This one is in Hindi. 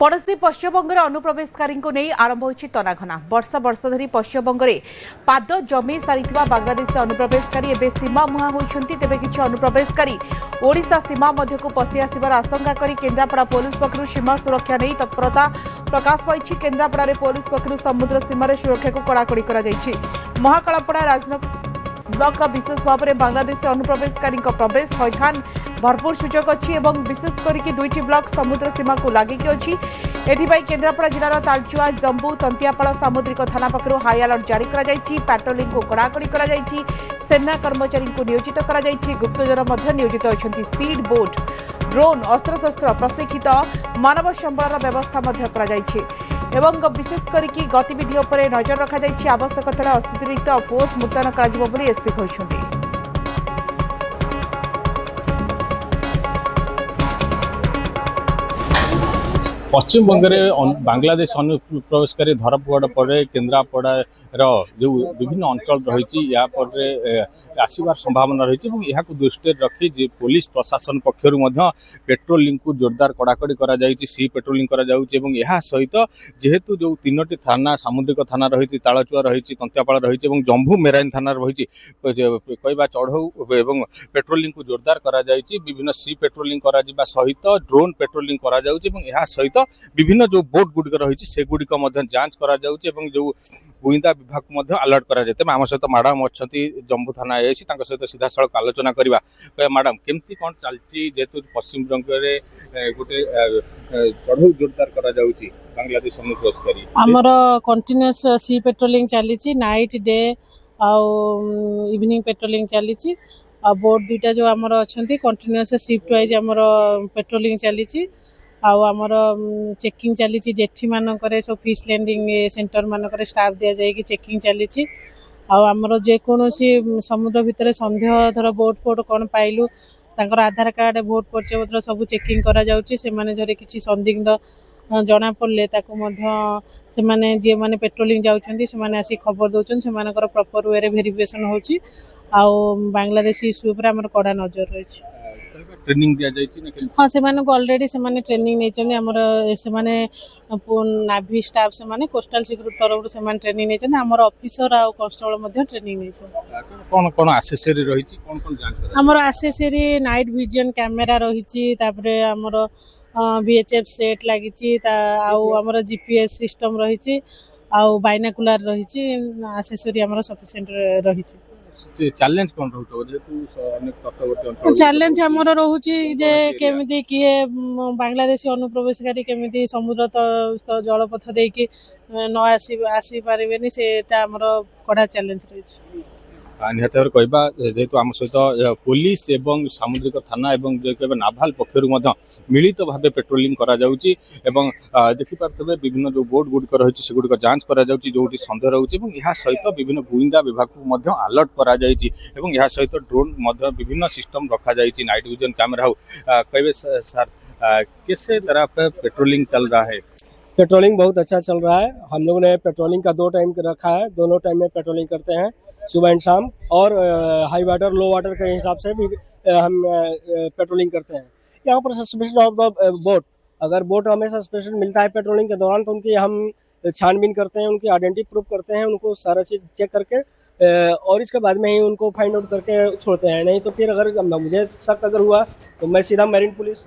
पड़ोशी पश्चिमबंगर अनुप्रवेशकारी नहीं आरंभ होती तनाघना वर्ष वर्ष धरी पश्चिमबंग में पाद जमी सारी बांग्लादेश अनुप्रवेशकारी एवं सीमा मुहां होती तेज किसी अनुप्रवेशकारी ओडिशा सीमा मध्यकू पशि आसबार आशंका कर केन्द्रापड़ा पुलिस पक्षर सीमा सुरक्षा नहीं तत्परता प्रकाश पाई। केन्द्रापड़ा पुलिस पक्षर समुद्र सीमार सुरक्षा को कड़ाकड़ी महाकालपड़ा राजनगर ब्लॉक विशेष भाव में बांग्लादेश अनुप्रवेशकारी प्रवेश थैथान भरपूर सुजोग अच्छी विशेषकर दुईटी ब्लॉक समुद्र सीमा को लगिक अच्छी। एथिपाई केन्द्रापड़ा जिलार तालचुआ जम्बू तंतियापाड़ सामुद्रिक थाना पक्षर हाई अलर्ट जारी पेट्रोलिंग को कड़ाकड़ी सेना कर्मचारी को नियोजित गुप्तचर नियोजित अच्छा। स्पीड बोट ड्रोन अस्त्रशस्त्र प्रशिक्षित मानव संबल व्यवस्था एवं विशेषकर गतिविधि नजर रखा आवश्यकता अतिरिक्त फोर्स मुतयन कर एसपी कहते। पश्चिम बंग में बांग्लादेश अनुप्रवेशकारी धरपड़ पर केन्द्रापड़ार जो विभिन्न अंचल रही आसबार संभावना रही दृष्टि रखी पुलिस प्रशासन पक्षर पेट्रोलिंग को जोरदार कड़ाकड़ी सी पेट्रोलिंग सहित जेहेतु जो तीनोटी थाना सामुद्रिक थाना रही तालचुआ रही तंतियापाड़ रही जम्बू मेराइन थाना रही कहवा चढ़ऊ एवं पेट्रोलिंग को जोरदार विभिन्न सी पेट्रोलिंग सहित ड्रोन पेट्रोलिंग सहित विभिन्न जो बोट गुड़िक रही से गुड़िक जांच करा जो गुइंदा विभाग को अलर्ट करा तेज आम सहित मैडम अच्छा जम्बू थाना एसी सहित सीधा सड़क आलोचना करवा मैडम केमती कौन चलती जेहेतु पश्चिम बंग में गोटे चढ़ऊ जोरदार करा बांग्लादेश अनुप्रवेशकारी आमर कंटिन्यूअस सी पेट्रोलिंग चली नाइट डे इवनिंग पेट्रोलिंग चली बोट दुईटा जो आमर अच्छा कंटिन्यूअस शिफ्ट वाइज आमर पेट्रोलिंग चली आमर चेकिंग चली जेठी मानक सब फिश लैंडिंग सेंटर मानक स्टाफ दि जाए चेकिंग चली आमर जेकोसी समुद्र भितर सन्देह धर बोट फोट कौन पाइलु तांकर आधार कार्ड भोट परिचय पत्र सब चेकिंग करा जाउची से किसी संदिग्ध जना पड़े से जी मैंने पेट्रोलिंग जाऊँच से आसी खबर दौरान से प्रॉपर वे वेरिफिकेशन होची बांग्लादेश इश्यू पर आम कड़ा नजर रही ट्रेनिंग दिया जाए हाँ से ऑलरेडी से ट्रेनिंग नहीं नाभी स्टाफ से कोस्टल सिक्योरिटी तरफ से ट्रेनिंग नहीं आमर ऑफिसर आ कांस्टेबल ट्रेनिंग नहीं कौन कौन एसेसरी रही कौन कौन जांच आमर एसेसरी नाइट विजन कैमेरा रही आमर VHF सेट लगी आमर GPS सिस्टम रही बाइनाकुलर रही एसेसरी आमर सफिशिएंट रही चैलेंज कौन चैलेंज आमर रोचे जे केमिति किए बांग्लादेशी अनुप्रवेशकारी केमिति समुद्र जलपथ देकी न आसी पारे से आमर कड़ा चैलेंज रही निहत भाव कहवा जेहेतु आम सहित पुलिस एवं सामुद्रिक थाना एवं जो नाभाल पक्षर मिलित भाव पेट्रोलिंग करा देखिपे विभिन्न जो बोट गुड़िक रही से गुड़िक जांच करा जो सन्देह रोचे सहित विभिन्न गुइंदा विभाग को अलर्ट करा सहित ड्रोन विभिन्न सिस्टम रखा नाइट विजन कैमेरा हो कहे सर कैसे तरह पे पेट्रोलिंग चल रहा है? पेट्रोलिंग बहुत अच्छा चल रहा है। हम लोगों ने पेट्रोलिंग का 2 टाइम रखा है, दोनों टाइम में पेट्रोलिंग करते हैं सुबह एंड शाम और हाई वाटर लो वाटर के हिसाब से भी हम पेट्रोलिंग करते हैं। यहाँ पर सस्पेंशन ऑफ द बोट, अगर बोट हमें सस्पेंशन मिलता है पेट्रोलिंग के दौरान तो उनकी हम छानबीन करते हैं, उनकी आइडेंटिटी प्रूफ करते हैं, उनको सारा चीज़ चेक करके और इसके बाद में ही उनको फाइंड आउट करके छोड़ते हैं। नहीं तो फिर अगर मुझे शक अगर हुआ तो मैं सीधा मैरीन पुलिस